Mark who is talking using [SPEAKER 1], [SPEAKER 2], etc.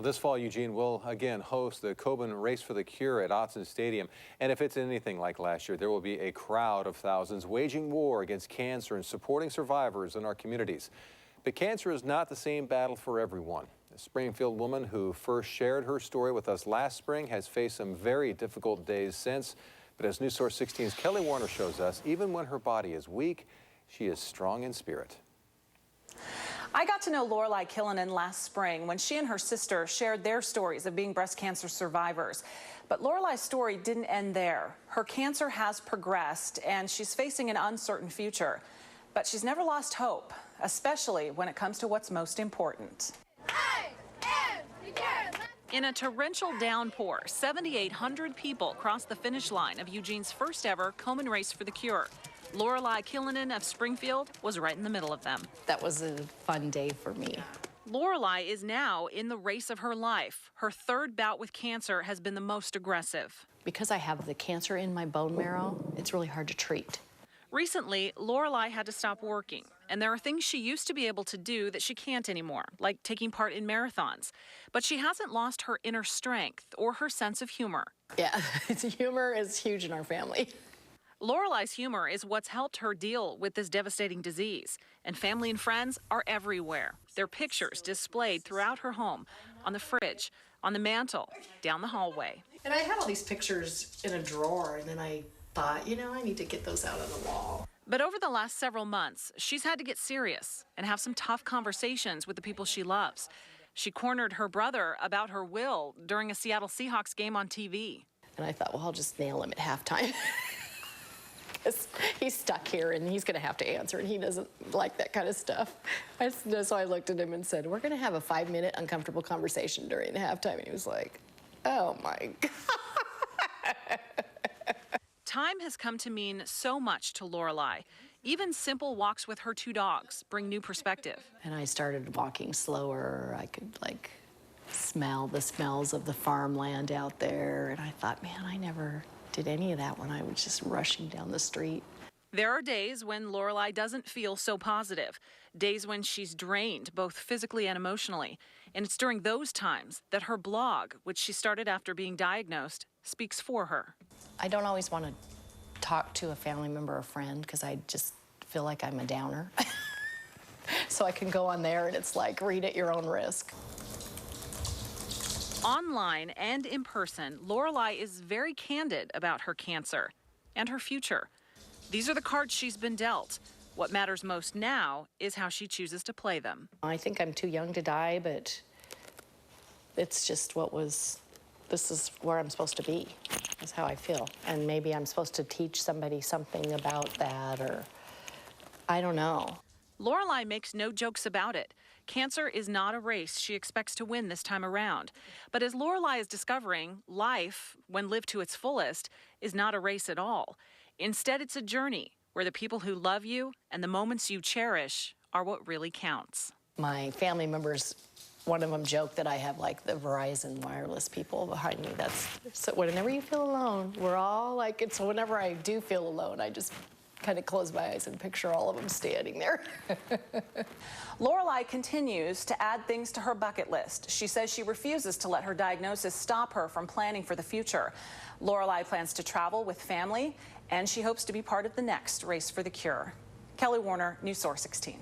[SPEAKER 1] Well, this fall, Eugene will again host the Komen Race for the Cure at Autzen Stadium. And if it's anything like last year, there will be a crowd of thousands waging war against cancer and supporting survivors in our communities. But cancer is not the same battle for everyone. A Springfield woman who first shared her story with us last spring has faced some very difficult days since. But as News Source 16's Kelli Warner shows us, even when her body is weak, she is strong in spirit.
[SPEAKER 2] I got to know Lorelei Kyllonen last spring when she and her sister shared their stories of being breast cancer survivors. But Lorelei's story didn't end there. Her cancer has progressed and she's facing an uncertain future. But she's never lost hope, especially when it comes to what's most important. In a torrential downpour, 7,800 people crossed the finish line of Eugene's first ever Komen Race for the Cure. Lorelei Kyllonen of Springfield was right in the middle of them.
[SPEAKER 3] That was a fun day for me.
[SPEAKER 2] Lorelei is now in the race of her life. Her third bout with cancer has been the most aggressive.
[SPEAKER 3] Because I have the cancer in my bone marrow, it's really hard to treat.
[SPEAKER 2] Recently, Lorelei had to stop working, and there are things she used to be able to do that she can't anymore, like taking part in marathons. But she hasn't lost her inner strength or her sense of humor.
[SPEAKER 3] Yeah, humor is huge in our family.
[SPEAKER 2] Lorelei's humor is what's helped her deal with this devastating disease, and family and friends are everywhere. Their pictures displayed throughout her home, on the fridge, on the mantle, down the hallway.
[SPEAKER 3] And I had all these pictures in a drawer, and then I thought, you know, I need to get those out on the wall.
[SPEAKER 2] But over the last several months, she's had to get serious and have some tough conversations with the people she loves. She cornered her brother about her will during a Seattle Seahawks game on TV.
[SPEAKER 3] And I thought, well, I'll just nail him at halftime. Because he's stuck here and he's going to have to answer, and he doesn't like that kind of stuff. So I looked at him and said, we're going to have a 5-minute uncomfortable conversation during the halftime. And he was like, oh, my God.
[SPEAKER 2] Time has come to mean so much to Lorelei. Even simple walks with her 2 dogs bring new perspective.
[SPEAKER 3] And I started walking slower. I could, like, smell the smells of the farmland out there. And I thought, man, I never did any of that when I was just rushing down the street.
[SPEAKER 2] There are days when Lorelei doesn't feel so positive, days when she's drained both physically and emotionally. And it's during those times that her blog, which she started after being diagnosed, speaks for her.
[SPEAKER 3] I don't always want to talk to a family member or friend because I just feel like I'm a downer. So I can go on there and it's like, read at your own risk.
[SPEAKER 2] Online and in person, Lorelei is very candid about her cancer and her future. These are the cards she's been dealt. What matters most now is how she chooses to play them.
[SPEAKER 3] I think I'm too young to die, but it's just this is where I'm supposed to be. That's how I feel. And maybe I'm supposed to teach somebody something about that, or I don't know.
[SPEAKER 2] Lorelei makes no jokes about it. Cancer is not a race she expects to win this time around. But as Lorelei is discovering, life, when lived to its fullest, is not a race at all. Instead, it's a journey where the people who love you and the moments you cherish are what really counts.
[SPEAKER 3] My family members, one of them joked that I have like the Verizon wireless people behind me. So whenever you feel alone, we're all like, it's whenever I do feel alone, I just kind of close my eyes and picture all of them standing there.
[SPEAKER 2] Lorelei continues to add things to her bucket list. She says she refuses to let her diagnosis stop her from planning for the future. Lorelei plans to travel with family, and she hopes to be part of the next Race for the Cure. Kelli Warner, News Source 16.